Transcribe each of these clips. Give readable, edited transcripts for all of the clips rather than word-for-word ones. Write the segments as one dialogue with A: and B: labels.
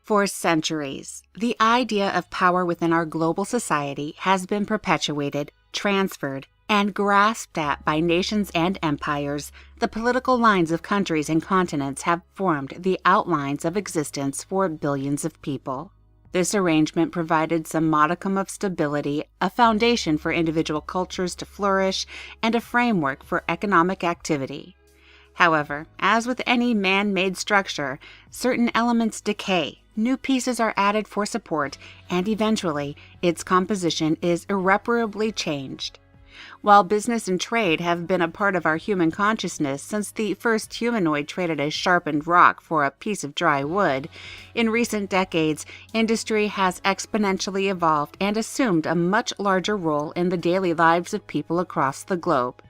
A: For centuries, the idea of power within our global society has been perpetuated, transferred, and grasped at by nations and empires. The political lines of countries and continents have formed the outlines of existence for billions of people. This arrangement provided some modicum of stability, a foundation for individual cultures to flourish, and a framework for economic activity. However, as with any man-made structure, certain elements decay, new pieces are added for support, and eventually, its composition is irreparably changed. While business and trade have been a part of our human consciousness since the first humanoid traded a sharpened rock for a piece of dry wood, in recent decades, industry has exponentially evolved and assumed a much larger role in the daily lives of people across the globe.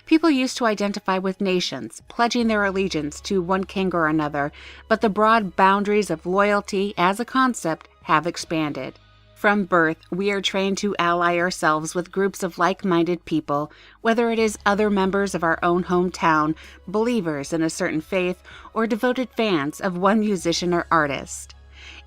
A: People used to identify with nations, pledging their allegiance to one king or another, but the broad boundaries of loyalty as a concept have expanded. From birth, we are trained to ally ourselves with groups of like-minded people, whether it is other members of our own hometown, believers in a certain faith, or devoted fans of one musician or artist.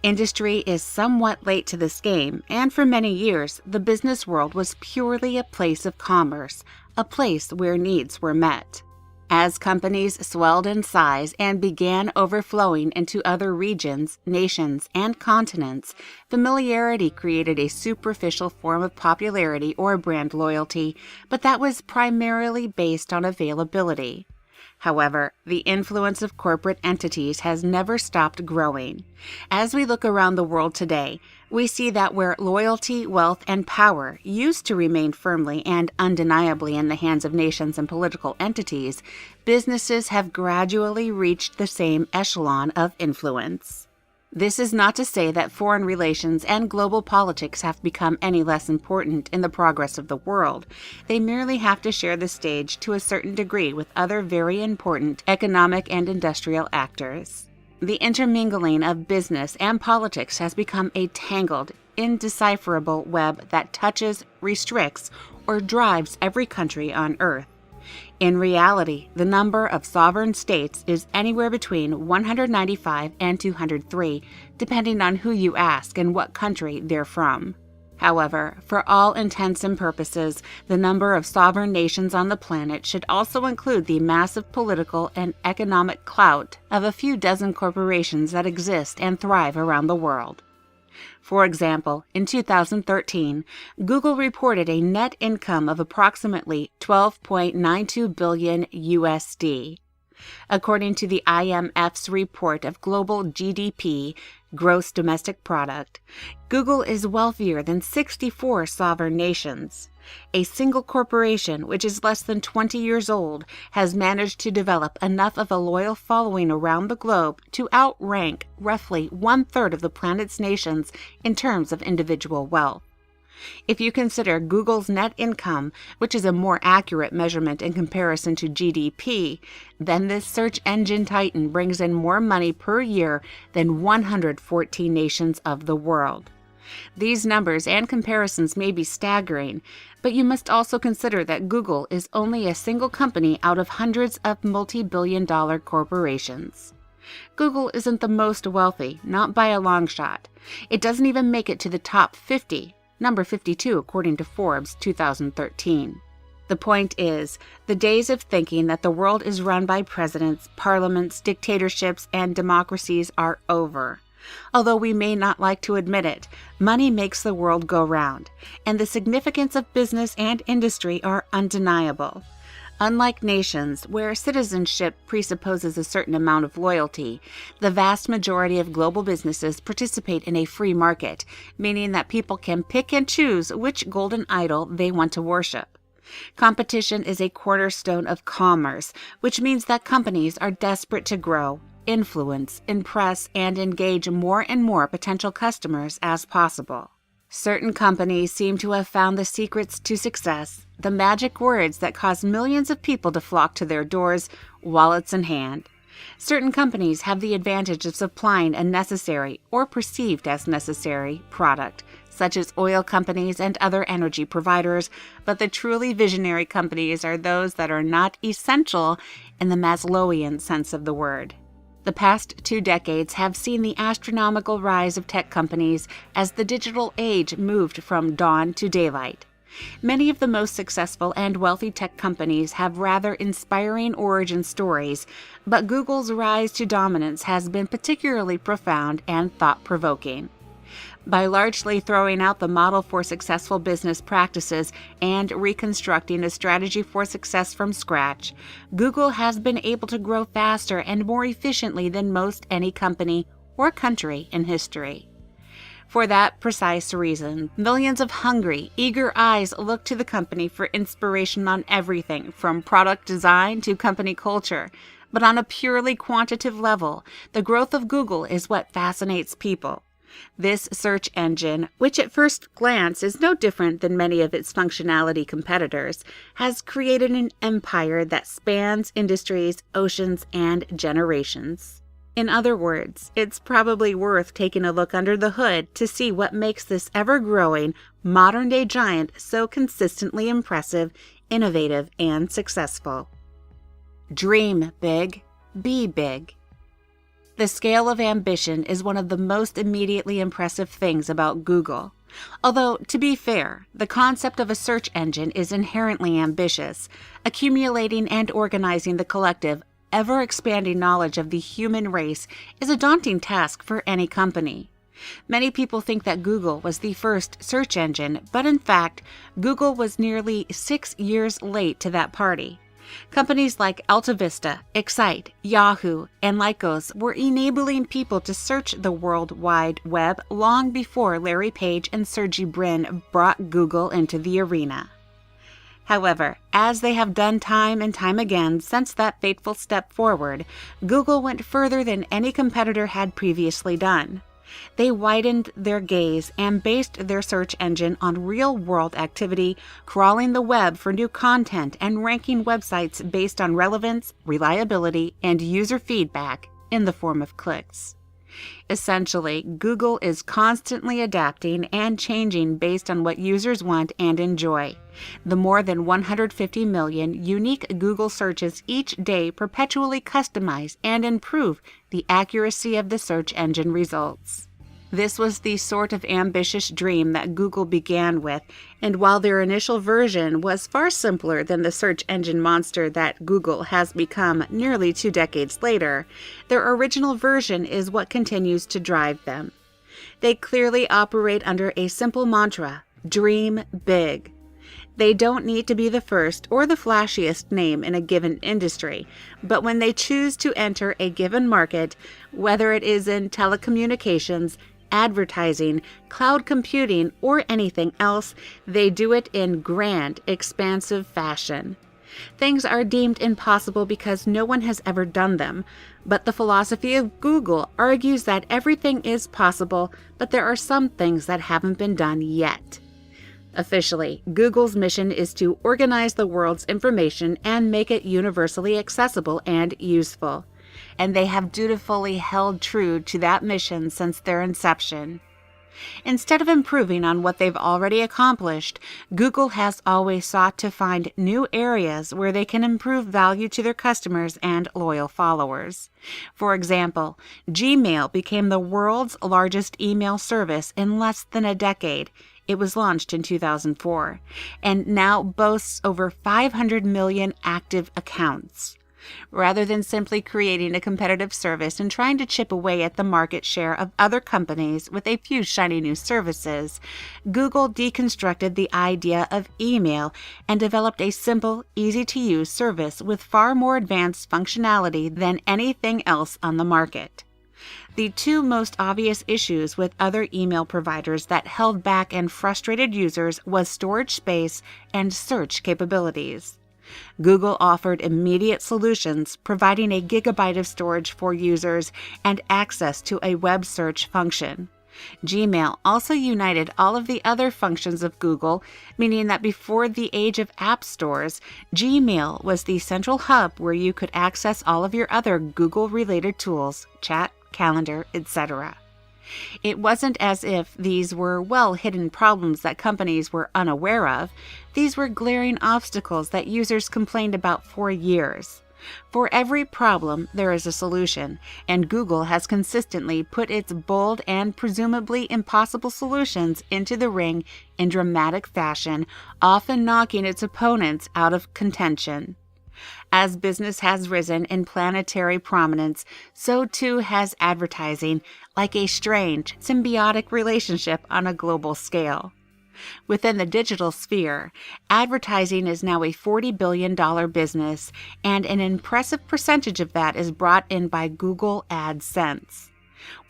A: Industry is somewhat late to this game, and for many years, the business world was purely a place of commerce, a place where needs were met. As companies swelled in size and began overflowing into other regions, nations, and continents, familiarity created a superficial form of popularity or brand loyalty, but that was primarily based on availability. However, the influence of corporate entities has never stopped growing. As we look around the world today, we see that where loyalty, wealth, and power used to remain firmly and undeniably in the hands of nations and political entities, businesses have gradually reached the same echelon of influence. This is not to say that foreign relations and global politics have become any less important in the progress of the world. They merely have to share the stage to a certain degree with other very important economic and industrial actors. The intermingling of business and politics has become a tangled, indecipherable web that touches, restricts, or drives every country on Earth. In reality, the number of sovereign states is anywhere between 195 and 203, depending on who you ask and what country they're from. However, for all intents and purposes, the number of sovereign nations on the planet should also include the massive political and economic clout of a few dozen corporations that exist and thrive around the world. For example, in 2013, Google reported a net income of approximately $12.92 billion USD. According to the IMF's report of global GDP, gross domestic product, Google is wealthier than 64 sovereign nations. A single corporation, which is less than 20 years old, has managed to develop enough of a loyal following around the globe to outrank roughly one-third of the planet's nations in terms of individual wealth. If you consider Google's net income, which is a more accurate measurement in comparison to GDP, then this search engine titan brings in more money per year than 114 nations of the world. These numbers and comparisons may be staggering, but you must also consider that Google is only a single company out of hundreds of multi-billion-dollar corporations. Google isn't the most wealthy, not by a long shot. It doesn't even make it to the top 50, number 52 according to Forbes 2013. The point is, the days of thinking that the world is run by presidents, parliaments, dictatorships, and democracies are over. Although we may not like to admit it, money makes the world go round, and the significance of business and industry are undeniable. Unlike nations, where citizenship presupposes a certain amount of loyalty, the vast majority of global businesses participate in a free market, meaning that people can pick and choose which golden idol they want to worship. Competition is a cornerstone of commerce, which means that companies are desperate to grow, influence, impress, and engage more and more potential customers as possible. Certain companies seem to have found the secrets to success, the magic words that cause millions of people to flock to their doors, wallets in hand. Certain companies have the advantage of supplying a necessary, or perceived as necessary, product, such as oil companies and other energy providers, but the truly visionary companies are those that are not essential in the Maslowian sense of the word. The past 2 decades have seen the astronomical rise of tech companies as the digital age moved from dawn to daylight. Many of the most successful and wealthy tech companies have rather inspiring origin stories, but Google's rise to dominance has been particularly profound and thought-provoking. By largely throwing out the model for successful business practices and reconstructing a strategy for success from scratch, Google has been able to grow faster and more efficiently than most any company or country in history. For that precise reason, millions of hungry, eager eyes look to the company for inspiration on everything from product design to company culture. But on a purely quantitative level, the growth of Google is what fascinates people. This search engine, which at first glance is no different than many of its functionality competitors, has created an empire that spans industries, oceans, and generations. In other words, it's probably worth taking a look under the hood to see what makes this ever-growing, modern-day giant so consistently impressive, innovative, and successful. Dream big, be big. The scale of ambition is one of the most immediately impressive things about Google. Although, to be fair, the concept of a search engine is inherently ambitious. Accumulating and organizing the collective, ever-expanding knowledge of the human race is a daunting task for any company. Many people think that Google was the first search engine, but in fact, Google was nearly 6 years late to that party. Companies like AltaVista, Excite, Yahoo, and Lycos were enabling people to search the World Wide Web long before Larry Page and Sergey Brin brought Google into the arena. However, as they have done time and time again since that fateful step forward, Google went further than any competitor had previously done. They widened their gaze and based their search engine on real-world activity, crawling the web for new content and ranking websites based on relevance, reliability, and user feedback in the form of clicks. Essentially, Google is constantly adapting and changing based on what users want and enjoy. The more than 150 million unique Google searches each day perpetually customize and improve the accuracy of the search engine results. This was the sort of ambitious dream that Google began with, and while their initial version was far simpler than the search engine monster that Google has become nearly 2 decades later, their original version is what continues to drive them. They clearly operate under a simple mantra: dream big. They don't need to be the first or the flashiest name in a given industry, but when they choose to enter a given market, whether it is in telecommunications, advertising, cloud computing, or anything else, they do it in grand, expansive fashion. Things are deemed impossible because no one has ever done them, but the philosophy of Google argues that everything is possible, but there are some things that haven't been done yet. Officially, Google's mission is to organize the world's information and make it universally accessible and useful. And they have dutifully held true to that mission since their inception. Instead of improving on what they've already accomplished, Google has always sought to find new areas where they can improve value to their customers and loyal followers. For example, Gmail became the world's largest email service in less than a decade. It was launched in 2004, and now boasts over 500 million active accounts. Rather than simply creating a competitive service and trying to chip away at the market share of other companies with a few shiny new services, Google deconstructed the idea of email and developed a simple, easy-to-use service with far more advanced functionality than anything else on the market. The 2 most obvious issues with other email providers that held back and frustrated users was storage space and search capabilities. Google offered immediate solutions, providing a gigabyte of storage for users and access to a web search function. Gmail also united all of the other functions of Google, meaning that before the age of app stores, Gmail was the central hub where you could access all of your other Google-related tools, chat, calendar, etc. It wasn't as if these were well-hidden problems that companies were unaware of. These were glaring obstacles that users complained about for years. For every problem, there is a solution, and Google has consistently put its bold and presumably impossible solutions into the ring in dramatic fashion, often knocking its opponents out of contention. As business has risen in planetary prominence, so too has advertising, like a strange, symbiotic relationship on a global scale. Within the digital sphere, advertising is now a $40 billion business, and an impressive percentage of that is brought in by Google AdSense.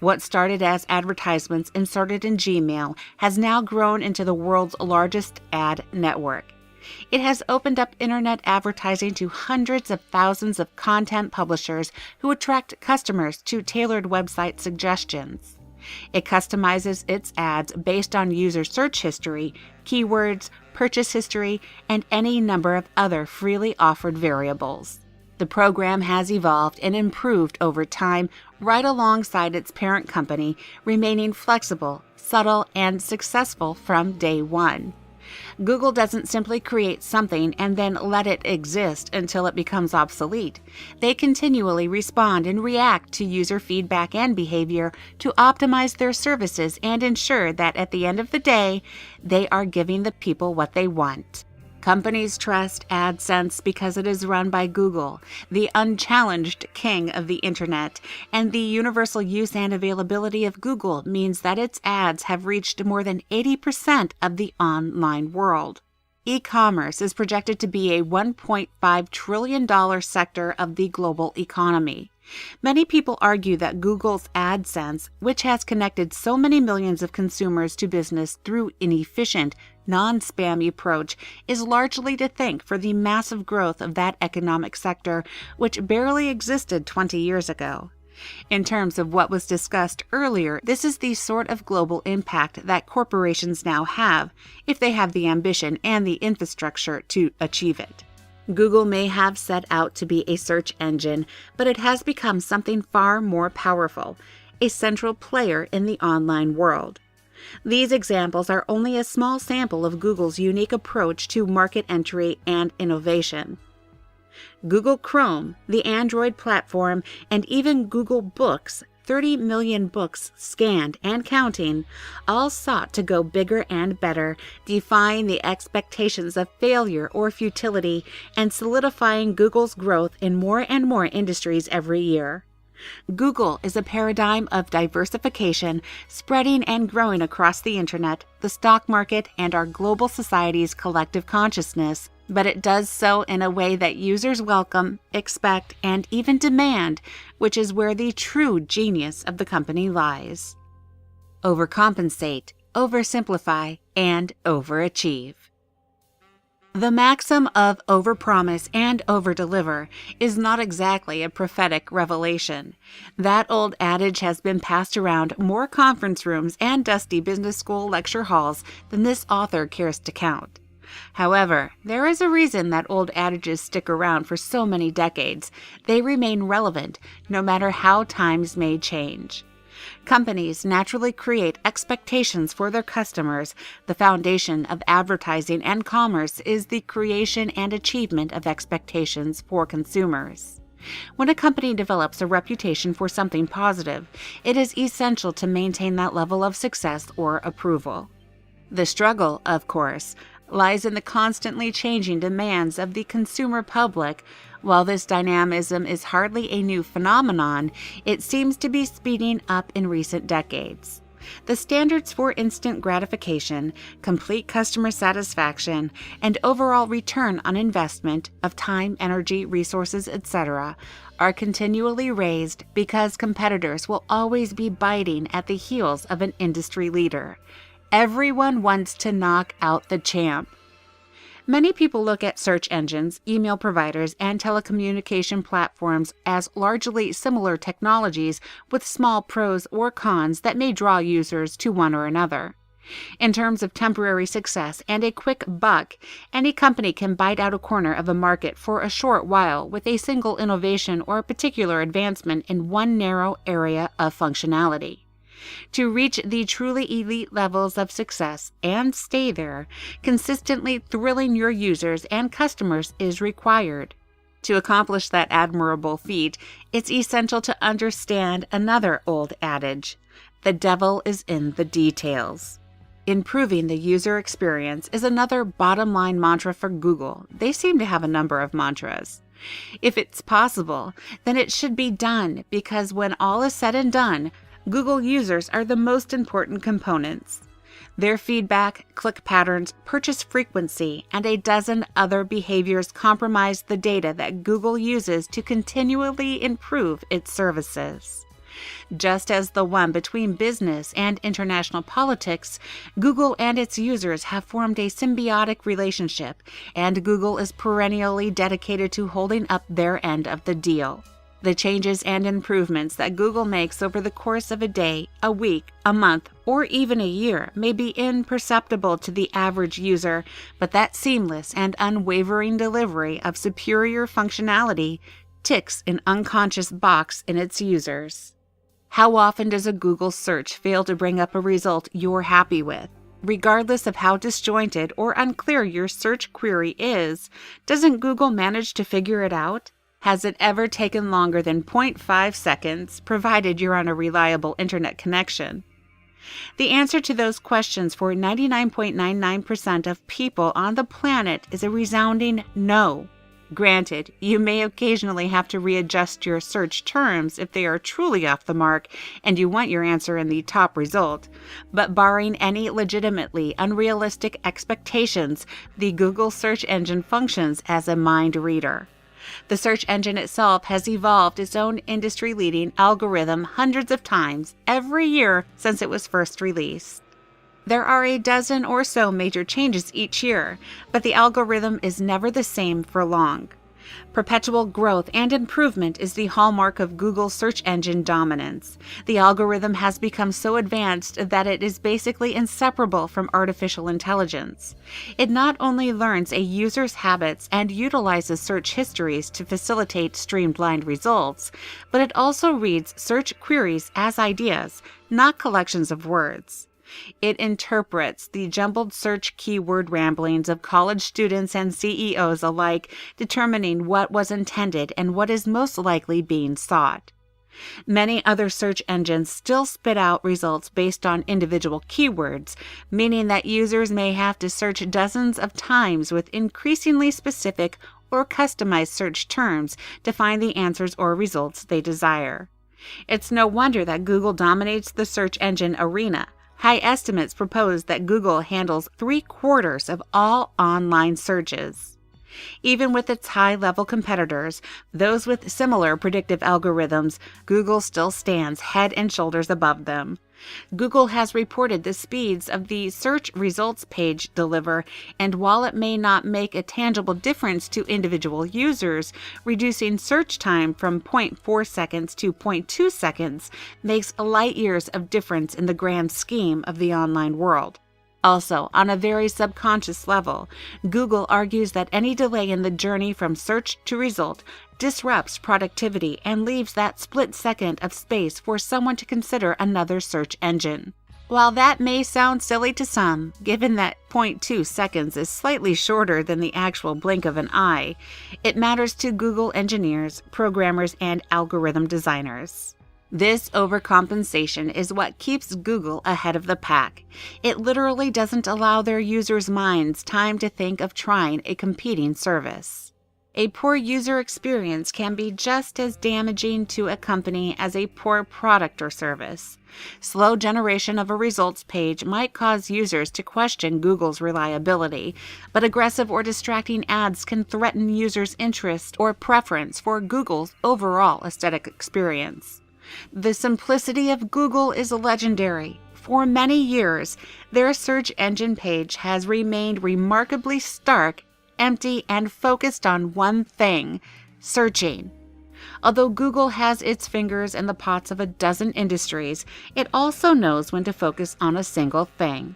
A: What started as advertisements inserted in Gmail has now grown into the world's largest ad network. It has opened up internet advertising to hundreds of thousands of content publishers who attract customers to tailored website suggestions. It customizes its ads based on user search history, keywords, purchase history, and any number of other freely offered variables. The program has evolved and improved over time right alongside its parent company, remaining flexible, subtle, and successful from day one. Google doesn't simply create something and then let it exist until it becomes obsolete. They continually respond and react to user feedback and behavior to optimize their services and ensure that at the end of the day, they are giving the people what they want. Companies trust AdSense because it is run by Google, the unchallenged king of the internet, and the universal use and availability of Google means that its ads have reached more than 80% of the online world. E-commerce is projected to be a $1.5 trillion sector of the global economy. Many people argue that Google's AdSense, which has connected so many millions of consumers to business through an efficient, non-spammy approach, is largely to thank for the massive growth of that economic sector, which barely existed 20 years ago. In terms of what was discussed earlier, this is the sort of global impact that corporations now have, if they have the ambition and the infrastructure to achieve it. Google may have set out to be a search engine, but it has become something far more powerful, a central player in the online world. These examples are only a small sample of Google's unique approach to market entry and innovation. Google Chrome, the Android platform, and even Google Books, 30 million books scanned and counting, all sought to go bigger and better, defying the expectations of failure or futility and solidifying Google's growth in more and more industries every year. Google is a paradigm of diversification, spreading and growing across the internet, the stock market, and our global society's collective consciousness, but it does so in a way that users welcome, expect, and even demand, which is where the true genius of the company lies. Overcompensate, oversimplify, and overachieve. The maxim of overpromise and overdeliver is not exactly a prophetic revelation. That old adage has been passed around more conference rooms and dusty business school lecture halls than this author cares to count. However, there is a reason that old adages stick around for so many decades. They remain relevant, no matter how times may change. Companies naturally create expectations for their customers. The foundation of advertising and commerce is the creation and achievement of expectations for consumers. When a company develops a reputation for something positive, it is essential to maintain that level of success or approval. The struggle, of course, lies in the constantly changing demands of the consumer public. While this dynamism is hardly a new phenomenon, it seems to be speeding up in recent decades. The standards for instant gratification, complete customer satisfaction, and overall return on investment of time, energy, resources, etc., are continually raised because competitors will always be biting at the heels of an industry leader. Everyone wants to knock out the champ. Many people look at search engines, email providers, and telecommunication platforms as largely similar technologies with small pros or cons that may draw users to one or another. In terms of temporary success and a quick buck, any company can bite out a corner of a market for a short while with a single innovation or particular advancement in one narrow area of functionality. To reach the truly elite levels of success and stay there, consistently thrilling your users and customers is required. To accomplish that admirable feat, it's essential to understand another old adage: the devil is in the details. Improving the user experience is another bottom-line mantra for Google. They seem to have a number of mantras. If it's possible, then it should be done, because when all is said and done, Google users are the most important components. Their feedback, click patterns, purchase frequency, and a dozen other behaviors compromise the data that Google uses to continually improve its services. Just as the one between business and international politics, Google and its users have formed a symbiotic relationship, and Google is perennially dedicated to holding up their end of the deal. The changes and improvements that Google makes over the course of a day, a week, a month, or even a year may be imperceptible to the average user, but that seamless and unwavering delivery of superior functionality ticks an unconscious box in its users. How often does a Google search fail to bring up a result you're happy with? Regardless of how disjointed or unclear your search query is, doesn't Google manage to figure it out? Has it ever taken longer than 0.5 seconds, provided you're on a reliable internet connection? The answer to those questions for 99.99% of people on the planet is a resounding no. Granted, you may occasionally have to readjust your search terms if they are truly off the mark and you want your answer in the top result, but barring any legitimately unrealistic expectations, the Google search engine functions as a mind reader. The search engine itself has evolved its own industry-leading algorithm hundreds of times every year since it was first released. There are a dozen or so major changes each year, but the algorithm is never the same for long. Perpetual growth and improvement is the hallmark of Google's search engine dominance. The algorithm has become so advanced that it is basically inseparable from artificial intelligence. It not only learns a user's habits and utilizes search histories to facilitate streamlined results, but it also reads search queries as ideas, not collections of words. It interprets the jumbled search keyword ramblings of college students and CEOs alike, determining what was intended and what is most likely being sought. Many other search engines still spit out results based on individual keywords, meaning that users may have to search dozens of times with increasingly specific or customized search terms to find the answers or results they desire. It's no wonder that Google dominates the search engine arena. High estimates propose that Google handles 3/4 of all online searches. Even with its high-level competitors, those with similar predictive algorithms, Google still stands head and shoulders above them. Google has reported the speeds of the search results page deliver, and while it may not make a tangible difference to individual users, reducing search time from 0.4 seconds to 0.2 seconds makes light years of difference in the grand scheme of the online world. Also, on a very subconscious level, Google argues that any delay in the journey from search to result disrupts productivity and leaves that split second of space for someone to consider another search engine. While that may sound silly to some, given that 0.2 seconds is slightly shorter than the actual blink of an eye, it matters to Google engineers, programmers, and algorithm designers. This overcompensation is what keeps Google ahead of the pack. It literally doesn't allow their users' minds time to think of trying a competing service. A poor user experience can be just as damaging to a company as a poor product or service. Slow generation of a results page might cause users to question Google's reliability, but aggressive or distracting ads can threaten users' interest or preference for Google's overall aesthetic experience. The simplicity of Google is legendary. For many years, their search engine page has remained remarkably stark, empty, and focused on one thing: searching. Although Google has its fingers in the pots of a dozen industries, it also knows when to focus on a single thing.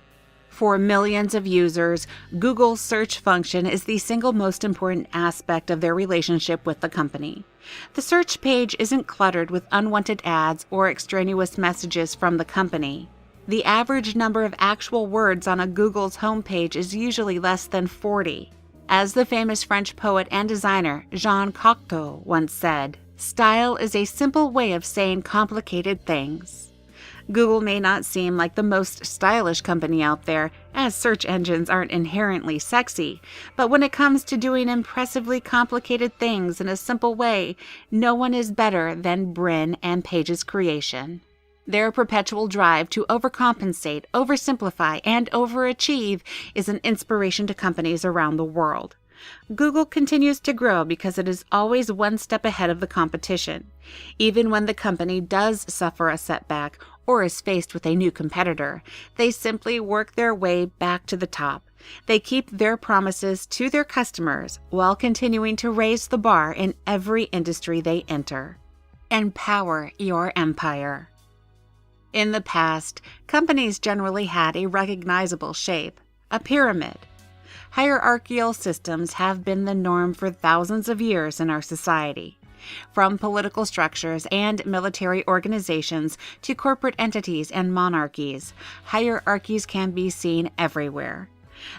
A: For millions of users, Google's search function is the single most important aspect of their relationship with the company. The search page isn't cluttered with unwanted ads or extraneous messages from the company. The average number of actual words on a Google's homepage is usually less than 40. As the famous French poet and designer Jean Cocteau once said, "Style is a simple way of saying complicated things." Google may not seem like the most stylish company out there, as search engines aren't inherently sexy, but when it comes to doing impressively complicated things in a simple way, no one is better than Brin and Page's creation. Their perpetual drive to overcompensate, oversimplify, and overachieve is an inspiration to companies around the world. Google continues to grow because it is always one step ahead of the competition. Even when the company does suffer a setback or is faced with a new competitor, they simply work their way back to the top. They keep their promises to their customers while continuing to raise the bar in every industry they enter. Empower your empire. In the past, companies generally had a recognizable shape, a pyramid. Hierarchical systems have been the norm for thousands of years in our society. From political structures and military organizations to corporate entities and monarchies, hierarchies can be seen everywhere.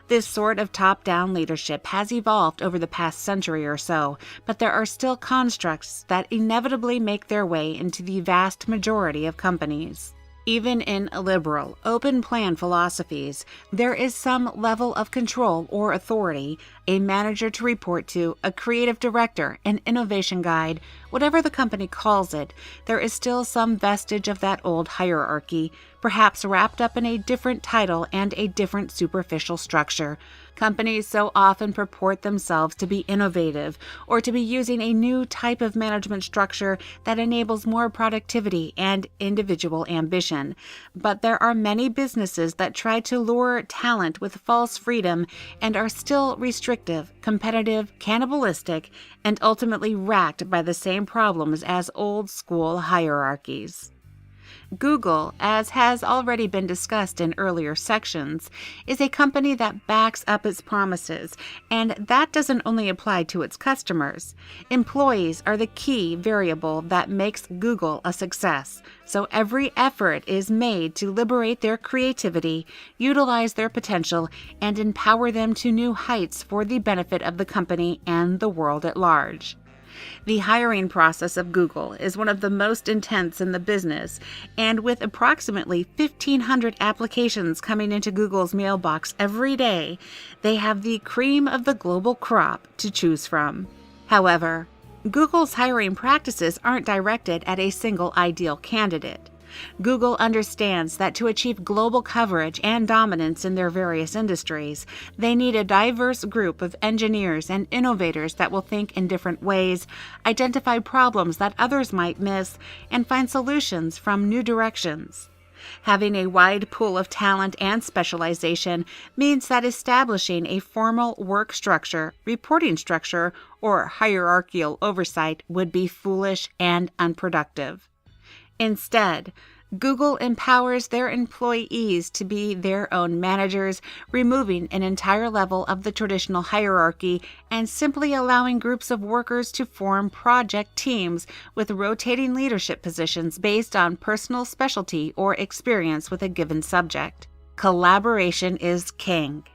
A: This sort of top-down leadership has evolved over the past century or so, but there are still constructs that inevitably make their way into the vast majority of companies. Even in liberal, open-plan philosophies, there is some level of control or authority, a manager to report to, a creative director, an innovation guide, whatever the company calls it. There is still some vestige of that old hierarchy, perhaps wrapped up in a different title and a different superficial structure. Companies so often purport themselves to be innovative or to be using a new type of management structure that enables more productivity and individual ambition. But there are many businesses that try to lure talent with false freedom and are still restrictive, competitive, cannibalistic, and ultimately racked by the same problems as old-school hierarchies. Google, as has already been discussed in earlier sections, is a company that backs up its promises, and that doesn't only apply to its customers. Employees are the key variable that makes Google a success, so every effort is made to liberate their creativity, utilize their potential, and empower them to new heights for the benefit of the company and the world at large. The hiring process of Google is one of the most intense in the business, and with approximately 1,500 applications coming into Google's mailbox every day, they have the cream of the global crop to choose from. However, Google's hiring practices aren't directed at a single ideal candidate. Google understands that to achieve global coverage and dominance in their various industries, they need a diverse group of engineers and innovators that will think in different ways, identify problems that others might miss, and find solutions from new directions. Having a wide pool of talent and specialization means that establishing a formal work structure, reporting structure, or hierarchical oversight would be foolish and unproductive. Instead, Google empowers their employees to be their own managers, removing an entire level of the traditional hierarchy and simply allowing groups of workers to form project teams with rotating leadership positions based on personal specialty or experience with a given subject. Collaboration is king.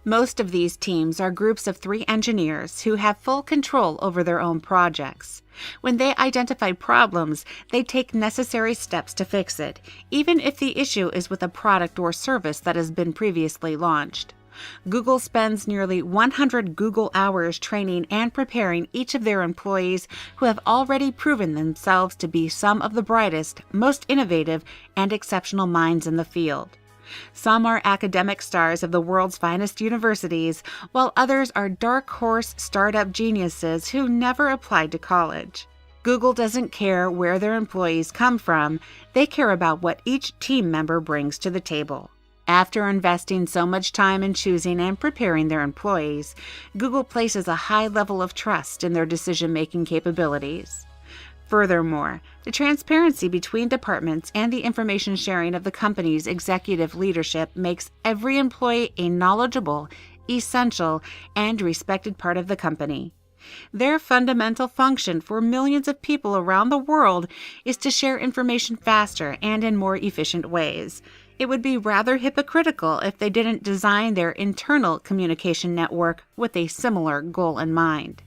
A: Most of these teams are groups of 3 engineers who have full control over their own projects. When they identify problems, they take necessary steps to fix it, even if the issue is with a product or service that has been previously launched. Google spends nearly 100 Google hours training and preparing each of their employees who have already proven themselves to be some of the brightest, most innovative, and exceptional minds in the field. Some are academic stars of the world's finest universities, while others are dark horse startup geniuses who never applied to college. Google doesn't care where their employees come from, they care about what each team member brings to the table. After investing so much time in choosing and preparing their employees, Google places a high level of trust in their decision-making capabilities. Furthermore, the transparency between departments and the information sharing of the company's executive leadership makes every employee a knowledgeable, essential, and respected part of the company. Their fundamental function for millions of people around the world is to share information faster and in more efficient ways. It would be rather hypocritical if they didn't design their internal communication network with a similar goal in mind.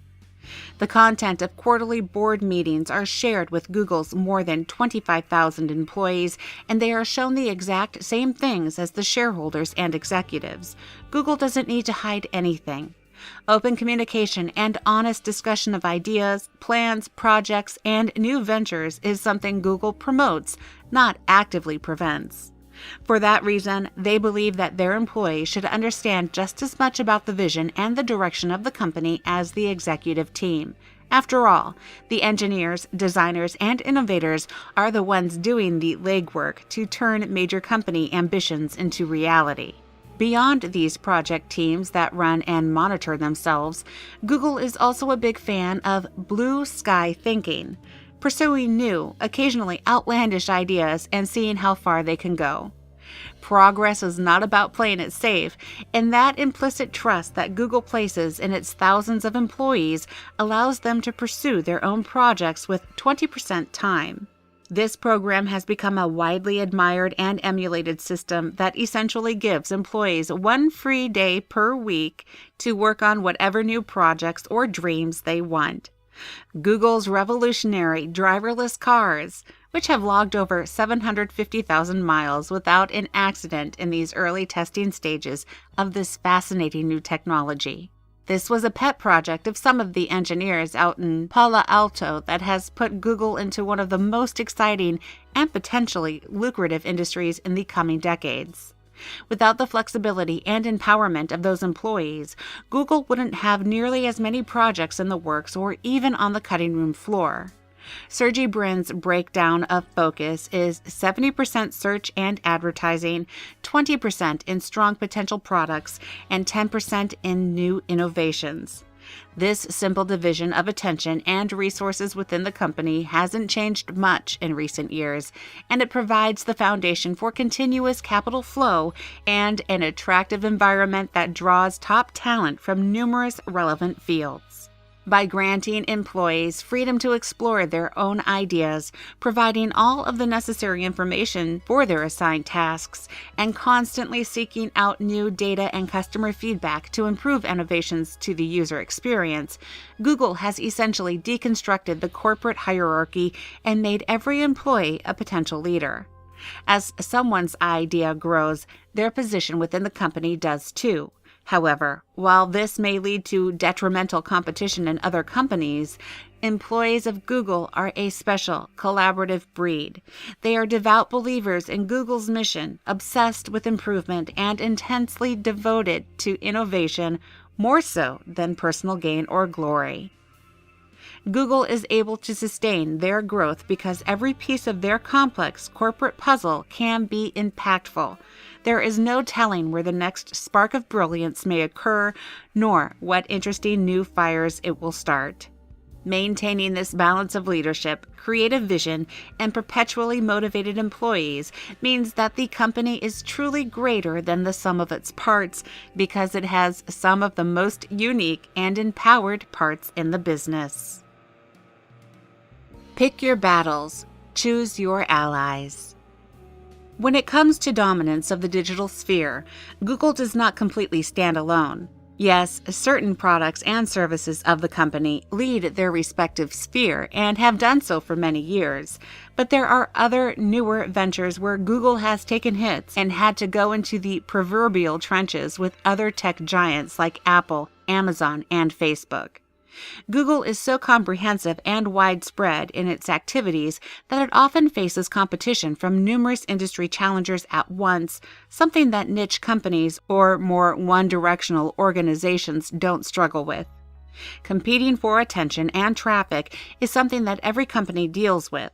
A: The content of quarterly board meetings are shared with Google's more than 25,000 employees, and they are shown the exact same things as the shareholders and executives. Google doesn't need to hide anything. Open communication and honest discussion of ideas, plans, projects, and new ventures is something Google promotes, not actively prevents. For that reason, they believe that their employees should understand just as much about the vision and the direction of the company as the executive team. After all, the engineers, designers, and innovators are the ones doing the legwork to turn major company ambitions into reality. Beyond these project teams that run and monitor themselves, Google is also a big fan of blue sky thinking, pursuing new, occasionally outlandish ideas and seeing how far they can go. Progress is not about playing it safe, and that implicit trust that Google places in its thousands of employees allows them to pursue their own projects with 20% time. This program has become a widely admired and emulated system that essentially gives employees one free day per week to work on whatever new projects or dreams they want. Google's revolutionary driverless cars, which have logged over 750,000 miles without an accident in these early testing stages of this fascinating new technology. This was a pet project of some of the engineers out in Palo Alto that has put Google into one of the most exciting and potentially lucrative industries in the coming decades. Without the flexibility and empowerment of those employees, Google wouldn't have nearly as many projects in the works or even on the cutting room floor. Sergey Brin's breakdown of focus is 70% search and advertising, 20% in strong potential products, and 10% in new innovations. This simple division of attention and resources within the company hasn't changed much in recent years, and it provides the foundation for continuous capital flow and an attractive environment that draws top talent from numerous relevant fields. By granting employees freedom to explore their own ideas, providing all of the necessary information for their assigned tasks, and constantly seeking out new data and customer feedback to improve innovations to the user experience, Google has essentially deconstructed the corporate hierarchy and made every employee a potential leader. As someone's idea grows, their position within the company does too. However, while this may lead to detrimental competition in other companies, employees of Google are a special, collaborative breed. They are devout believers in Google's mission, obsessed with improvement, and intensely devoted to innovation, more so than personal gain or glory. Google is able to sustain their growth because every piece of their complex corporate puzzle can be impactful. There is no telling where the next spark of brilliance may occur, nor what interesting new fires it will start. Maintaining this balance of leadership, creative vision, and perpetually motivated employees means that the company is truly greater than the sum of its parts because it has some of the most unique and empowered parts in the business. Pick your battles. Choose your allies. When it comes to dominance of the digital sphere, Google does not completely stand alone. Yes, certain products and services of the company lead their respective sphere and have done so for many years, but there are other newer ventures where Google has taken hits and had to go into the proverbial trenches with other tech giants like Apple, Amazon, and Facebook. Google is so comprehensive and widespread in its activities that it often faces competition from numerous industry challengers at once, something that niche companies or more one-directional organizations don't struggle with. Competing for attention and traffic is something that every company deals with,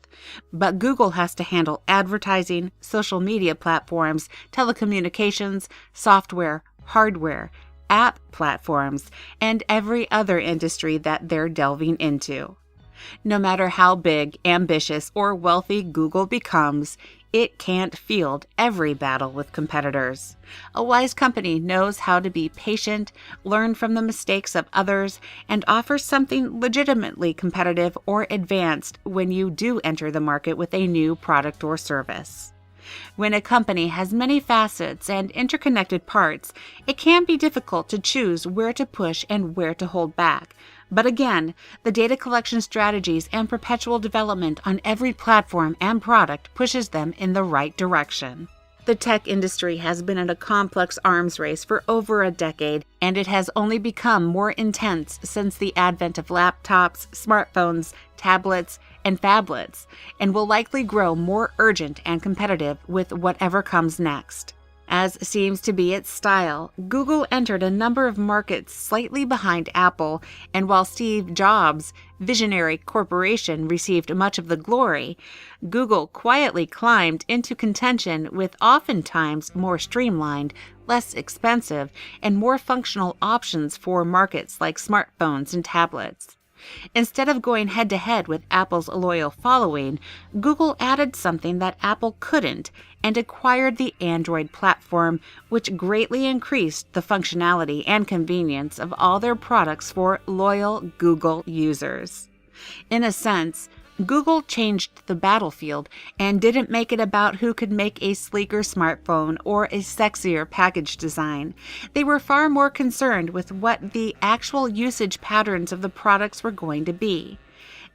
A: but Google has to handle advertising, social media platforms, telecommunications, software, hardware, app platforms, and every other industry that they're delving into. No matter how big, ambitious, or wealthy Google becomes, it can't field every battle with competitors. A wise company knows how to be patient, learn from the mistakes of others, and offer something legitimately competitive or advanced when you do enter the market with a new product or service. When a company has many facets and interconnected parts, it can be difficult to choose where to push and where to hold back. But again, the data collection strategies and perpetual development on every platform and product pushes them in the right direction. The tech industry has been in a complex arms race for over a decade, and it has only become more intense since the advent of laptops, smartphones, tablets, and phablets, and will likely grow more urgent and competitive with whatever comes next. As seems to be its style, Google entered a number of markets slightly behind Apple, and while Steve Jobs' visionary corporation received much of the glory, Google quietly climbed into contention with oftentimes more streamlined, less expensive, and more functional options for markets like smartphones and tablets. Instead of going head-to-head with Apple's loyal following, Google added something that Apple couldn't and acquired the Android platform, which greatly increased the functionality and convenience of all their products for loyal Google users. In a sense, Google changed the battlefield and didn't make it about who could make a sleeker smartphone or a sexier package design. They were far more concerned with what the actual usage patterns of the products were going to be.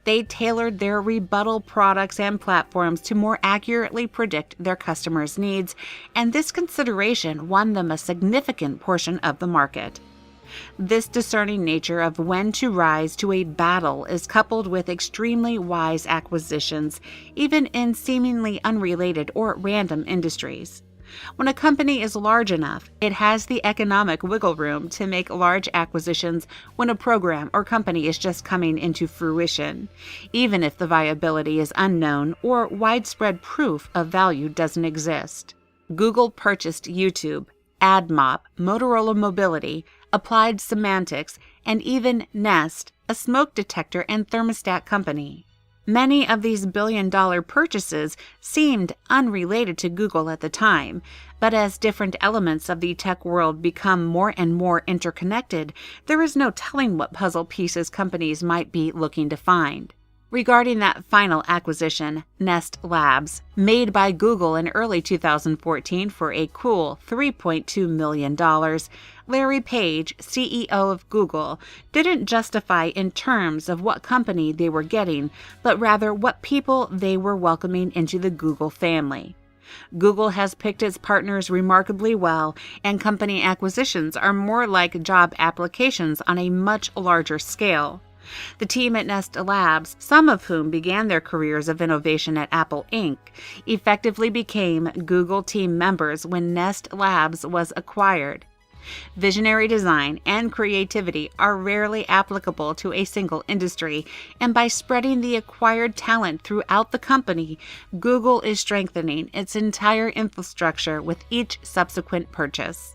A: They tailored their rebuttal products and platforms to more accurately predict their customers' needs, and this consideration won them a significant portion of the market. This discerning nature of when to rise to a battle is coupled with extremely wise acquisitions, even in seemingly unrelated or random industries. When a company is large enough, it has the economic wiggle room to make large acquisitions when a program or company is just coming into fruition, even if the viability is unknown or widespread proof of value doesn't exist. Google purchased YouTube, AdMob, Motorola Mobility, Applied Semantics, and even Nest, a smoke detector and thermostat company. Many of these billion-dollar purchases seemed unrelated to Google at the time, but as different elements of the tech world become more and more interconnected, there is no telling what puzzle pieces companies might be looking to find. Regarding that final acquisition, Nest Labs, made by Google in early 2014 for a cool $3.2 million, Larry Page, CEO of Google, didn't justify in terms of what company they were getting, but rather what people they were welcoming into the Google family. Google has picked its partners remarkably well, and company acquisitions are more like job applications on a much larger scale. The team at Nest Labs, some of whom began their careers of innovation at Apple Inc., effectively became Google team members when Nest Labs was acquired. Visionary design and creativity are rarely applicable to a single industry, and by spreading the acquired talent throughout the company, Google is strengthening its entire infrastructure with each subsequent purchase.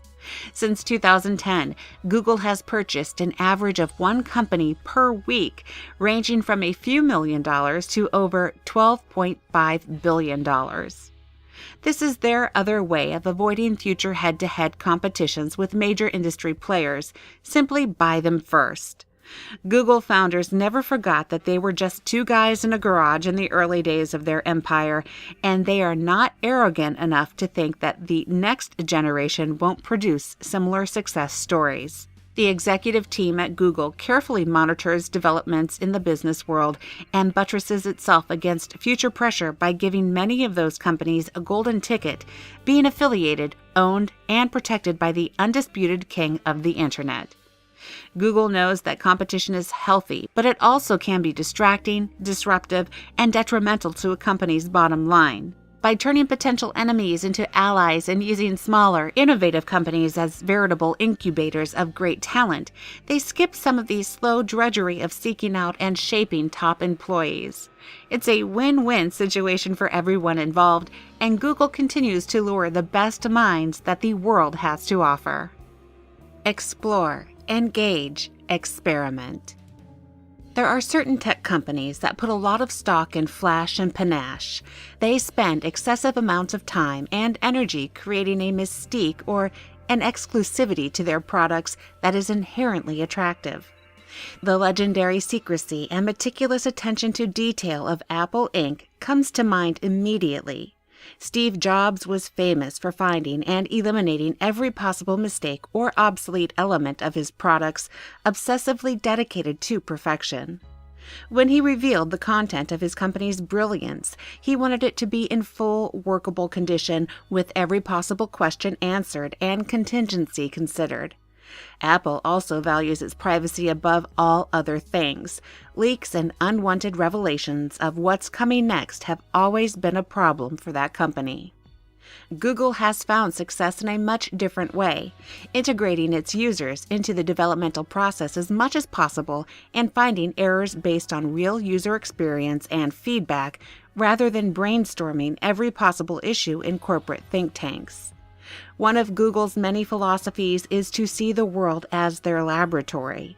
A: Since 2010, Google has purchased an average of one company per week, ranging from a few $1 million to over $12.5 billion. This is their other way of avoiding future head-to-head competitions with major industry players. Simply buy them first. Google founders never forgot that they were just two guys in a garage in the early days of their empire, and they are not arrogant enough to think that the next generation won't produce similar success stories. The executive team at Google carefully monitors developments in the business world and buttresses itself against future pressure by giving many of those companies a golden ticket, being affiliated, owned, and protected by the undisputed king of the Internet. Google knows that competition is healthy, but it also can be distracting, disruptive, and detrimental to a company's bottom line. By turning potential enemies into allies and using smaller, innovative companies as veritable incubators of great talent, they skip some of the slow drudgery of seeking out and shaping top employees. It's a win-win situation for everyone involved, and Google continues to lure the best minds that the world has to offer. Explore, engage, experiment. There are certain tech companies that put a lot of stock in flash and panache. They spend excessive amounts of time and energy creating a mystique or an exclusivity to their products that is inherently attractive. The legendary secrecy and meticulous attention to detail of Apple Inc. comes to mind immediately. Steve Jobs was famous for finding and eliminating every possible mistake or obsolete element of his products, obsessively dedicated to perfection. When he revealed the content of his company's brilliance, he wanted it to be in full workable condition with every possible question answered and contingency considered. Apple also values its privacy above all other things. Leaks and unwanted revelations of what's coming next have always been a problem for that company. Google has found success in a much different way, integrating its users into the developmental process as much as possible and finding errors based on real user experience and feedback rather than brainstorming every possible issue in corporate think tanks. One of Google's many philosophies is to see the world as their laboratory.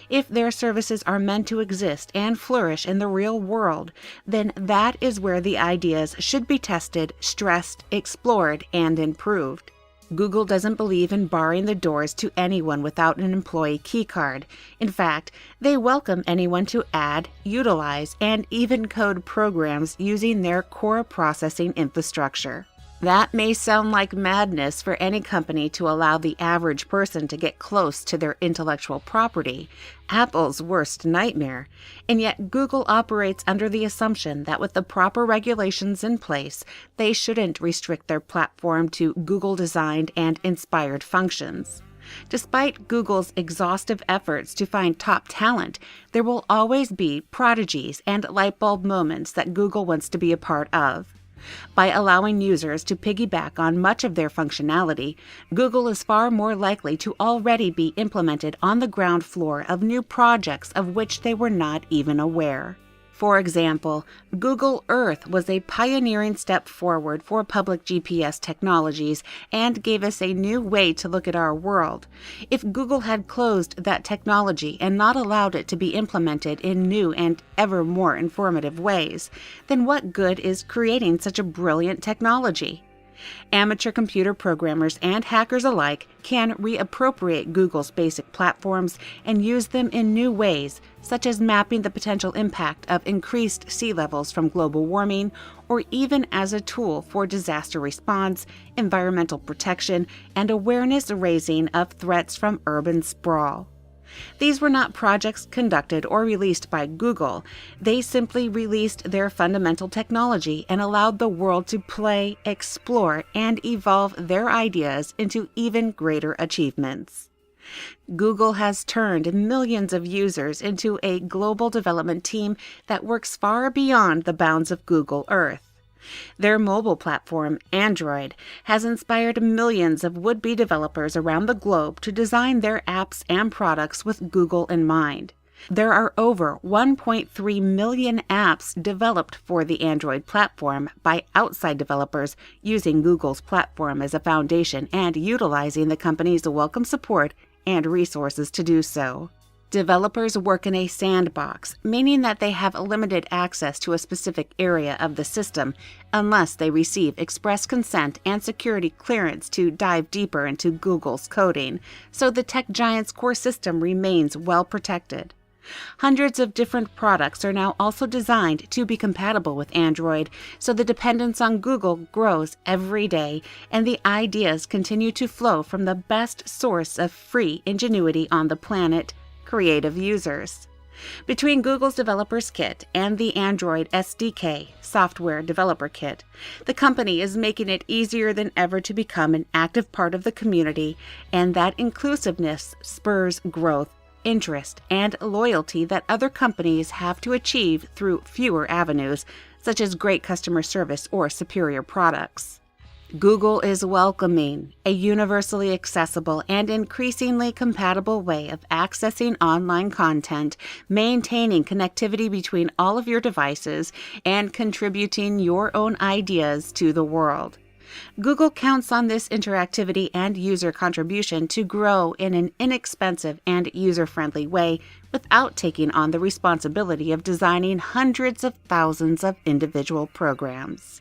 A: If their services are meant to exist and flourish in the real world, then that is where the ideas should be tested, stressed, explored, and improved. Google doesn't believe in barring the doors to anyone without an employee keycard. In fact, they welcome anyone to add, utilize, and even code programs using their core processing infrastructure. That may sound like madness for any company to allow the average person to get close to their intellectual property, Apple's worst nightmare, and yet Google operates under the assumption that with the proper regulations in place, they shouldn't restrict their platform to Google-designed and inspired functions. Despite Google's exhaustive efforts to find top talent, there will always be prodigies and lightbulb moments that Google wants to be a part of. By allowing users to piggyback on much of their functionality, Google is far more likely to already be implemented on the ground floor of new projects of which they were not even aware. For example, Google Earth was a pioneering step forward for public GPS technologies and gave us a new way to look at our world. If Google had closed that technology and not allowed it to be implemented in new and ever more informative ways, then what good is creating such a brilliant technology? Amateur computer programmers and hackers alike can reappropriate Google's basic platforms and use them in new ways, such as mapping the potential impact of increased sea levels from global warming, or even as a tool for disaster response, environmental protection, and awareness raising of threats from urban sprawl. These were not projects conducted or released by Google. They simply released their fundamental technology and allowed the world to play, explore, and evolve their ideas into even greater achievements. Google has turned millions of users into a global development team that works far beyond the bounds of Google Earth. Their mobile platform, Android, has inspired millions of would-be developers around the globe to design their apps and products with Google in mind. There are over 1.3 million apps developed for the Android platform by outside developers using Google's platform as a foundation and utilizing the company's welcome support and resources to do so. Developers work in a sandbox, meaning that they have limited access to a specific area of the system unless they receive express consent and security clearance to dive deeper into Google's coding, so the tech giant's core system remains well protected. Hundreds of different products are now also designed to be compatible with Android, so the dependence on Google grows every day, and the ideas continue to flow from the best source of free ingenuity on the planet, creative users. Between Google's Developers Kit and the Android SDK, Software Developer Kit, the company is making it easier than ever to become an active part of the community, and that inclusiveness spurs growth, interest, and loyalty that other companies have to achieve through fewer avenues, such as great customer service or superior products. Google is welcoming a universally accessible and increasingly compatible way of accessing online content, maintaining connectivity between all of your devices, and contributing your own ideas to the world. Google counts on this interactivity and user contribution to grow in an inexpensive and user-friendly way without taking on the responsibility of designing hundreds of thousands of individual programs.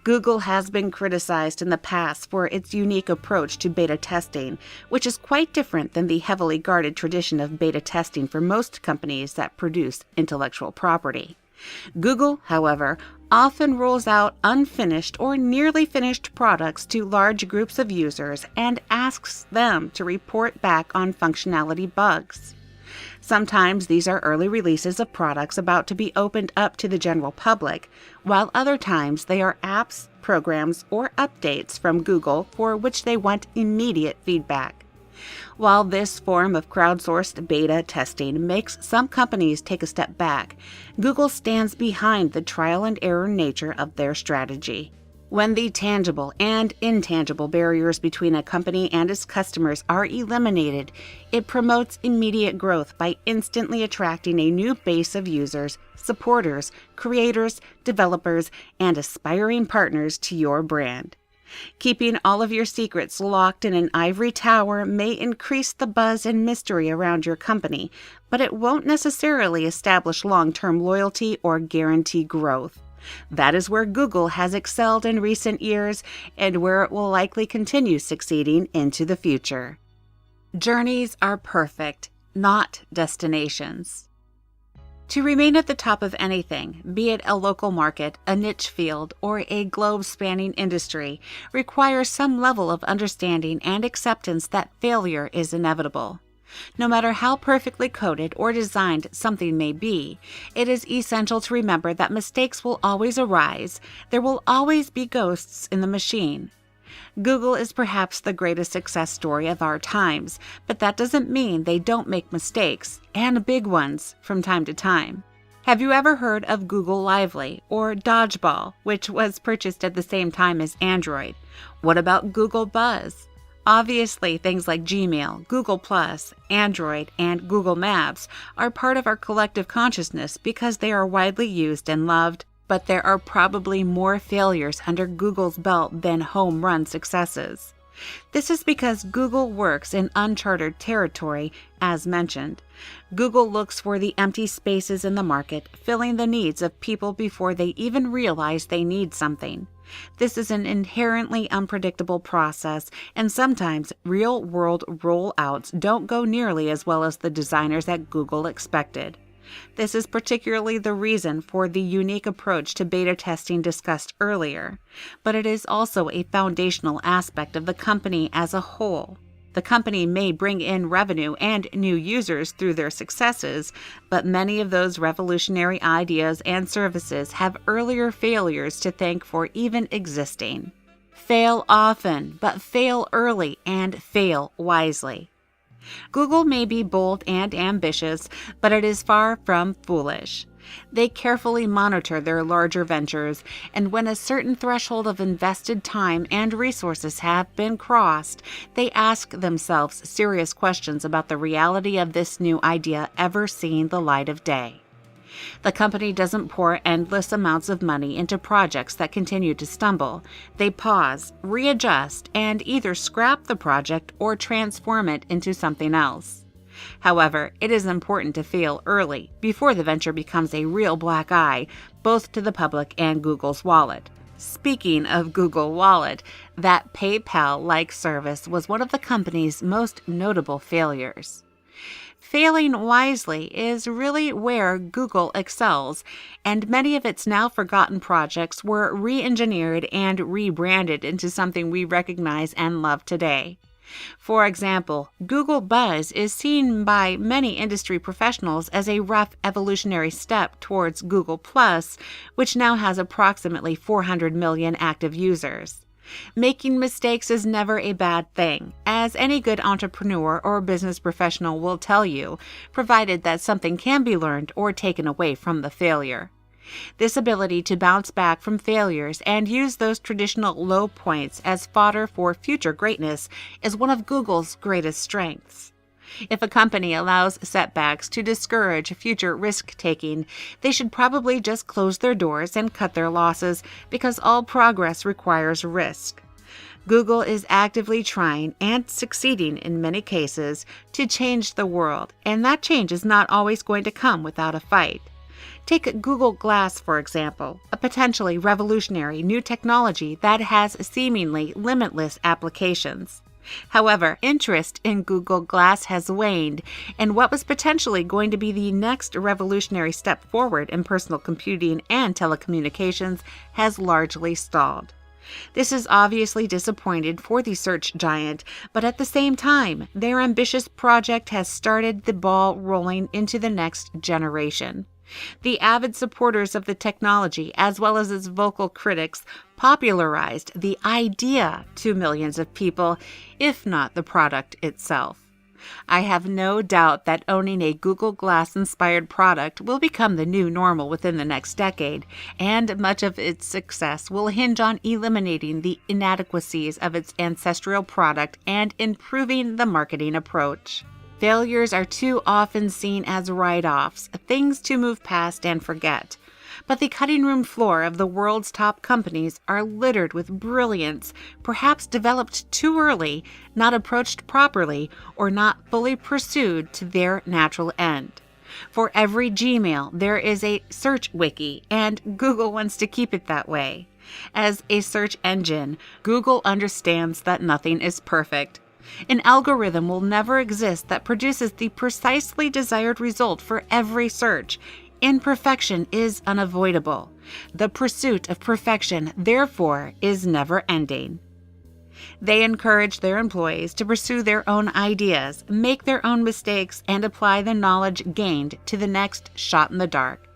A: Google has been criticized in the past for its unique approach to beta testing, which is quite different than the heavily guarded tradition of beta testing for most companies that produce intellectual property. Google, however, often rolls out unfinished or nearly finished products to large groups of users and asks them to report back on functionality bugs. Sometimes these are early releases of products about to be opened up to the general public, while other times they are apps, programs, or updates from Google for which they want immediate feedback. While this form of crowdsourced beta testing makes some companies take a step back, Google stands behind the trial and error nature of their strategy. When the tangible and intangible barriers between a company and its customers are eliminated, it promotes immediate growth by instantly attracting a new base of users, supporters, creators, developers, and aspiring partners to your brand. Keeping all of your secrets locked in an ivory tower may increase the buzz and mystery around your company, but it won't necessarily establish long-term loyalty or guarantee growth. That is where Google has excelled in recent years and where it will likely continue succeeding into the future. Journeys are perfect, not destinations. To remain at the top of anything, be it a local market, a niche field, or a globe-spanning industry, requires some level of understanding and acceptance that failure is inevitable. No matter how perfectly coded or designed something may be, it is essential to remember that mistakes will always arise. There will always be ghosts in the machine. Google is perhaps the greatest success story of our times, but that doesn't mean they don't make mistakes, and big ones, from time to time. Have you ever heard of Google Lively or Dodgeball, which was purchased at the same time as Android? What about Google Buzz? Obviously, things like Gmail, Google+, Android, and Google Maps are part of our collective consciousness because they are widely used and loved, but there are probably more failures under Google's belt than home run successes. This is because Google works in uncharted territory, as mentioned. Google looks for the empty spaces in the market, filling the needs of people before they even realize they need something. This is an inherently unpredictable process, and sometimes real-world rollouts don't go nearly as well as the designers at Google expected. This is particularly the reason for the unique approach to beta testing discussed earlier, but it is also a foundational aspect of the company as a whole. The company may bring in revenue and new users through their successes, but many of those revolutionary ideas and services have earlier failures to thank for even existing. Fail often, but fail early and fail wisely. Google may be bold and ambitious, but it is far from foolish. They carefully monitor their larger ventures, and when a certain threshold of invested time and resources have been crossed, they ask themselves serious questions about the reality of this new idea ever seeing the light of day. The company doesn't pour endless amounts of money into projects that continue to stumble. They pause, readjust, and either scrap the project or transform it into something else. However, it is important to fail early, before the venture becomes a real black eye, both to the public and Google's wallet. Speaking of Google Wallet, that PayPal-like service was one of the company's most notable failures. Failing wisely is really where Google excels, and many of its now forgotten projects were re-engineered and rebranded into something we recognize and love today. For example, Google Buzz is seen by many industry professionals as a rough evolutionary step towards Google+, which now has approximately 400 million active users. Making mistakes is never a bad thing, as any good entrepreneur or business professional will tell you, provided that something can be learned or taken away from the failure. This ability to bounce back from failures and use those traditional low points as fodder for future greatness is one of Google's greatest strengths. If a company allows setbacks to discourage future risk-taking, they should probably just close their doors and cut their losses, because all progress requires risk. Google is actively trying, and succeeding in many cases, to change the world, and that change is not always going to come without a fight. Take Google Glass, for example, a potentially revolutionary new technology that has seemingly limitless applications. However, interest in Google Glass has waned, and what was potentially going to be the next revolutionary step forward in personal computing and telecommunications has largely stalled. This is obviously disappointing for the search giant, but at the same time, their ambitious project has started the ball rolling into the next generation. The avid supporters of the technology, as well as its vocal critics, popularized the idea to millions of people, if not the product itself. I have no doubt that owning a Google Glass-inspired product will become the new normal within the next decade, and much of its success will hinge on eliminating the inadequacies of its ancestral product and improving the marketing approach. Failures are too often seen as write-offs, things to move past and forget. But the cutting room floor of the world's top companies are littered with brilliance, perhaps developed too early, not approached properly, or not fully pursued to their natural end. For every Gmail, there is a search wiki, and Google wants to keep it that way. As a search engine, Google understands that nothing is perfect. An algorithm will never exist that produces the precisely desired result for every search. Imperfection is unavoidable. The pursuit of perfection, therefore, is never ending. They encourage their employees to pursue their own ideas, make their own mistakes, and apply the knowledge gained to the next shot in the dark.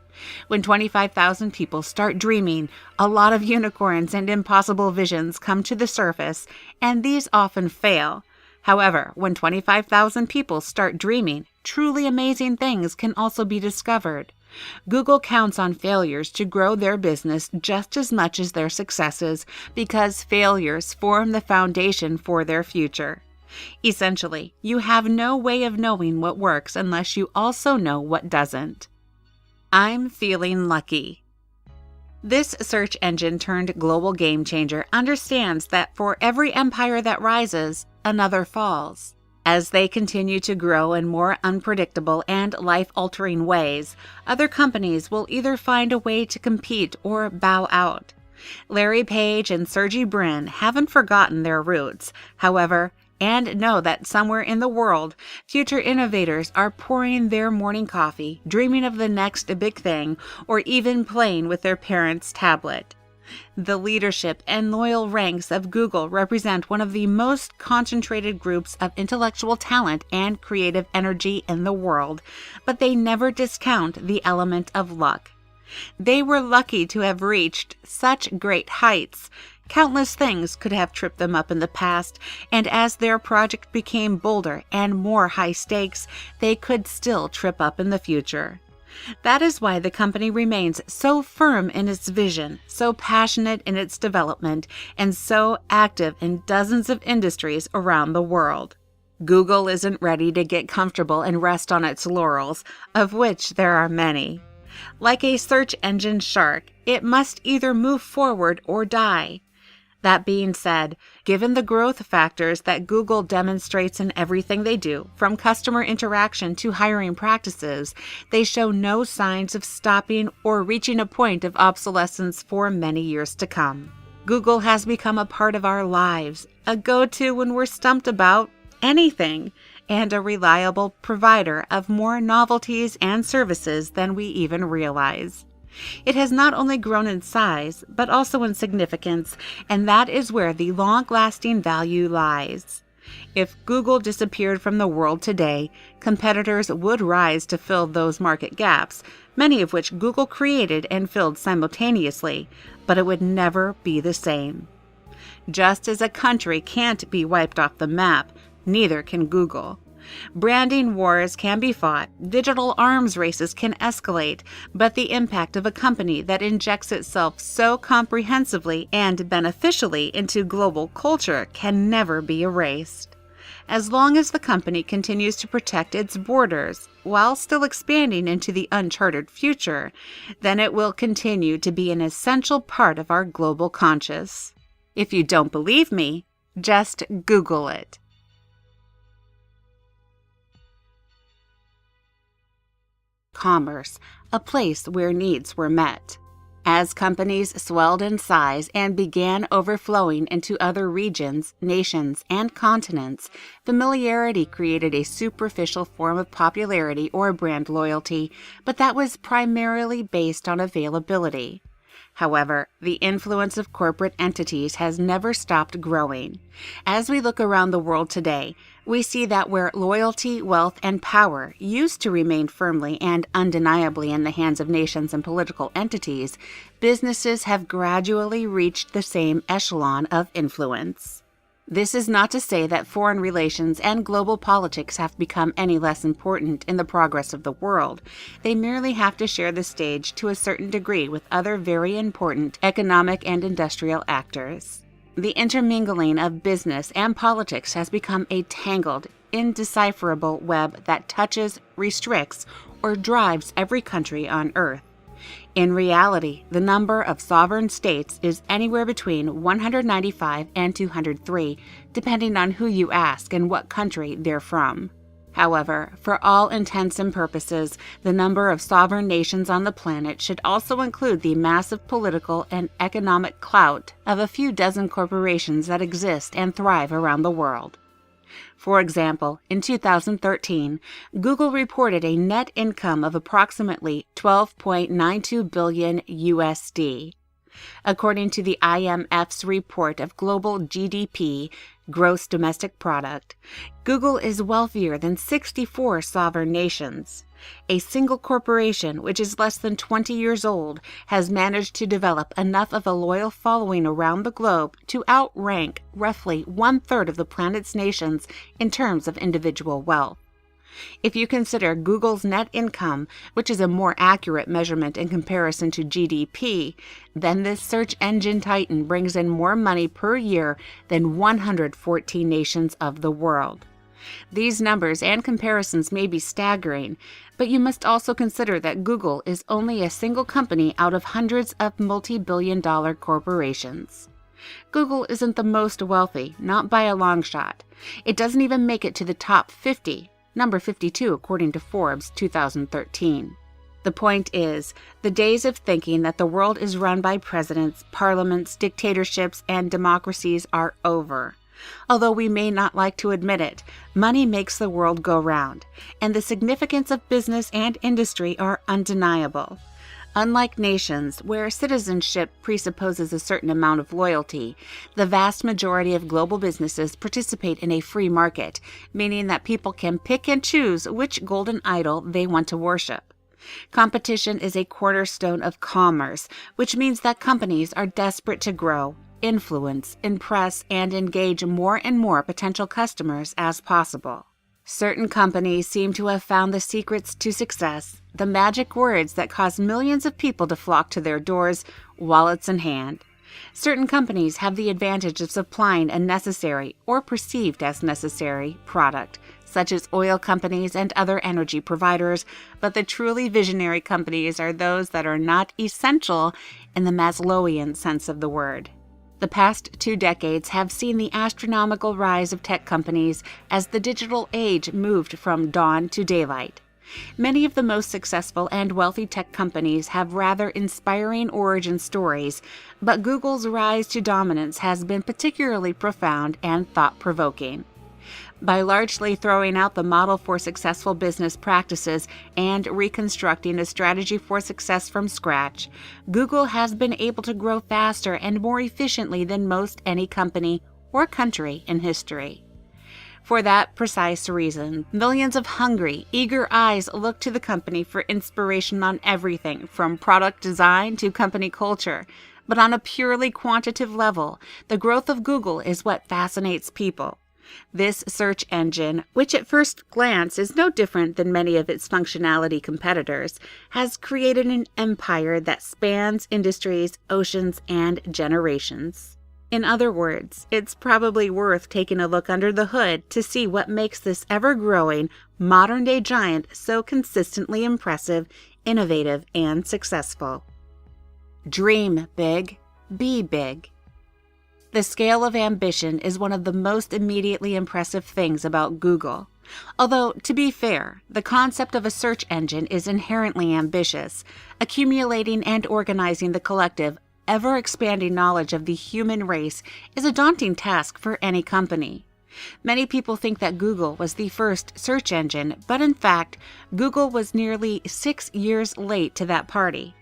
A: When 25,000 people start dreaming, a lot of unicorns and impossible visions come to the surface, and these often fail. However, when 25,000 people start dreaming, truly amazing things can also be discovered. Google counts on failures to grow their business just as much as their successes because failures form the foundation for their future. Essentially, you have no way of knowing what works unless you also know what doesn't. I'm feeling lucky. This search engine turned global game changer understands that for every empire that rises, another falls. As they continue to grow in more unpredictable and life-altering ways, other companies will either find a way to compete or bow out. Larry Page and Sergey Brin haven't forgotten their roots, however, and know that somewhere in the world, future innovators are pouring their morning coffee, dreaming of the next big thing, or even playing with their parents' tablet. The leadership and loyal ranks of Google represent one of the most concentrated groups of intellectual talent and creative energy in the world, but they never discount the element of luck. They were lucky to have reached such great heights. Countless things could have tripped them up in the past, and as their project became bolder and more high stakes, they could still trip up in the future. That is why the company remains so firm in its vision, so passionate in its development, and so active in dozens of industries around the world. Google isn't ready to get comfortable and rest on its laurels, of which there are many. Like a search engine shark, it must either move forward or die. That being said, given the growth factors that Google demonstrates in everything they do, from customer interaction to hiring practices, they show no signs of stopping or reaching a point of obsolescence for many years to come. Google has become a part of our lives, a go-to when we're stumped about anything, and a reliable provider of more novelties and services than we even realize. It has not only grown in size, but also in significance, and that is where the long-lasting value lies. If Google disappeared from the world today, competitors would rise to fill those market gaps, many of which Google created and filled simultaneously, but it would never be the same. Just as a country can't be wiped off the map, neither can Google. Branding wars can be fought, digital arms races can escalate, but the impact of a company that injects itself so comprehensively and beneficially into global culture can never be erased. As long as the company continues to protect its borders while still expanding into the uncharted future, then it will continue to be an essential part of our global conscious. If you don't believe me, just Google it. Commerce, a place where needs were met. As companies swelled in size and began overflowing into other regions, nations, and continents, familiarity created a superficial form of popularity or brand loyalty, but that was primarily based on availability. However, the influence of corporate entities has never stopped growing. As we look around the world today, we see that where loyalty, wealth, and power used to remain firmly and undeniably in the hands of nations and political entities, businesses have gradually reached the same echelon of influence. This is not to say that foreign relations and global politics have become any less important in the progress of the world. They merely have to share the stage to a certain degree with other very important economic and industrial actors. The intermingling of business and politics has become a tangled, indecipherable web that touches, restricts, or drives every country on Earth. In reality, the number of sovereign states is anywhere between 195 and 203, depending on who you ask and what country they're from. However, for all intents and purposes, the number of sovereign nations on the planet should also include the massive political and economic clout of a few dozen corporations that exist and thrive around the world. For example, in 2013, Google reported a net income of approximately $12.92 billion USD. According to the IMF's report of global GDP, gross domestic product, Google is wealthier than 64 sovereign nations. A single corporation, which is less than 20 years old, has managed to develop enough of a loyal following around the globe to outrank roughly one-third of the planet's nations in terms of individual wealth. If you consider Google's net income, which is a more accurate measurement in comparison to GDP, then this search engine titan brings in more money per year than 114 nations of the world. These numbers and comparisons may be staggering, but you must also consider that Google is only a single company out of hundreds of multi-billion-dollar corporations. Google isn't the most wealthy, not by a long shot. It doesn't even make it to the top 50, number 52 according to Forbes 2013. The point is, the days of thinking that the world is run by presidents, parliaments, dictatorships, and democracies are over. Although we may not like to admit it, money makes the world go round, and the significance of business and industry are undeniable. Unlike nations, where citizenship presupposes a certain amount of loyalty, the vast majority of global businesses participate in a free market, meaning that people can pick and choose which golden idol they want to worship. Competition is a cornerstone of commerce, which means that companies are desperate to grow, influence, impress, and engage more and more potential customers as possible. Certain companies seem to have found the secrets to success, the magic words that cause millions of people to flock to their doors, wallets in hand. Certain companies have the advantage of supplying a necessary, or perceived as necessary, product, such as oil companies and other energy providers, but the truly visionary companies are those that are not essential in the Maslowian sense of the word. The past 2 decades have seen the astronomical rise of tech companies as the digital age moved from dawn to daylight. Many of the most successful and wealthy tech companies have rather inspiring origin stories, but Google's rise to dominance has been particularly profound and thought-provoking. By largely throwing out the model for successful business practices and reconstructing a strategy for success from scratch, Google has been able to grow faster and more efficiently than most any company or country in history. For that precise reason, millions of hungry, eager eyes look to the company for inspiration on everything from product design to company culture. But on a purely quantitative level, the growth of Google is what fascinates people. This search engine, which at first glance is no different than many of its functionality competitors, has created an empire that spans industries, oceans, and generations. In other words, it's probably worth taking a look under the hood to see what makes this ever-growing, modern-day giant so consistently impressive, innovative, and successful. Dream big, be big. The scale of ambition is one of the most immediately impressive things about Google. Although, to be fair, the concept of a search engine is inherently ambitious. Accumulating and organizing the collective, ever-expanding knowledge of the human race is a daunting task for any company. Many people think that Google was the first search engine, but in fact, Google was nearly 6 years late to that party.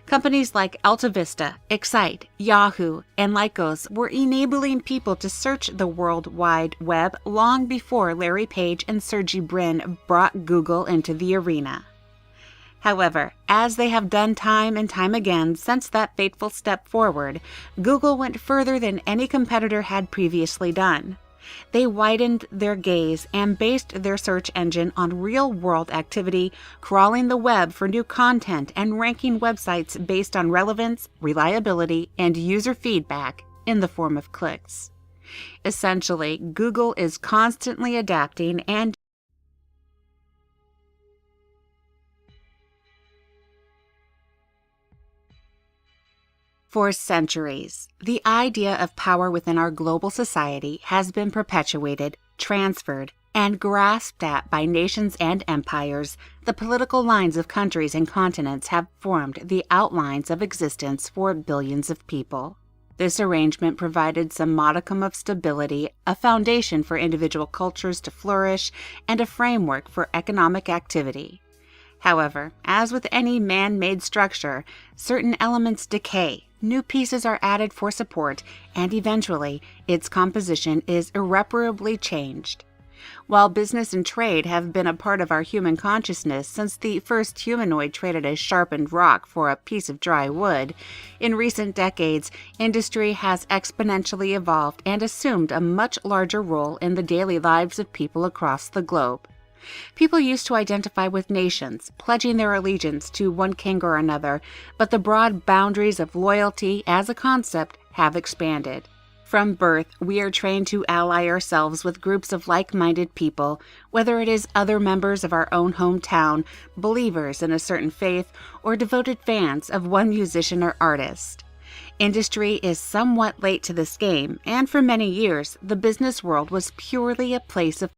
A: Companies like AltaVista, Excite, Yahoo, and Lycos were enabling people to search the World Wide Web long before Larry Page and Sergey Brin brought Google into the arena. However, as they have done time and time again since that fateful step forward, Google went further than any competitor had previously done. They widened their gaze and based their search engine on real-world activity, crawling the web for new content and ranking websites based on relevance, reliability, and user feedback in the form of clicks. Essentially, Google is constantly adapting and For centuries, the idea of power within our global society has been perpetuated, transferred, and grasped at by nations and empires. The political lines of countries and continents have formed the outlines of existence for billions of people. This arrangement provided some modicum of stability, a foundation for individual cultures to flourish, and a framework for economic activity. However, as with any man-made structure, certain elements decay, new pieces are added for support, and eventually, its composition is irreparably changed. While business and trade have been a part of our human consciousness since the first humanoid traded a sharpened rock for a piece of dry wood, in recent decades, industry has exponentially evolved and assumed a much larger role in the daily lives of people across the globe. People used to identify with nations, pledging their allegiance to one king or another, but the broad boundaries of loyalty as a concept have expanded. From birth, we are trained to ally ourselves with groups of like-minded people, whether it is other members of our own hometown, believers in a certain faith, or devoted fans of one musician or artist. Industry is somewhat late to this game, and for many years, the business world was purely a place of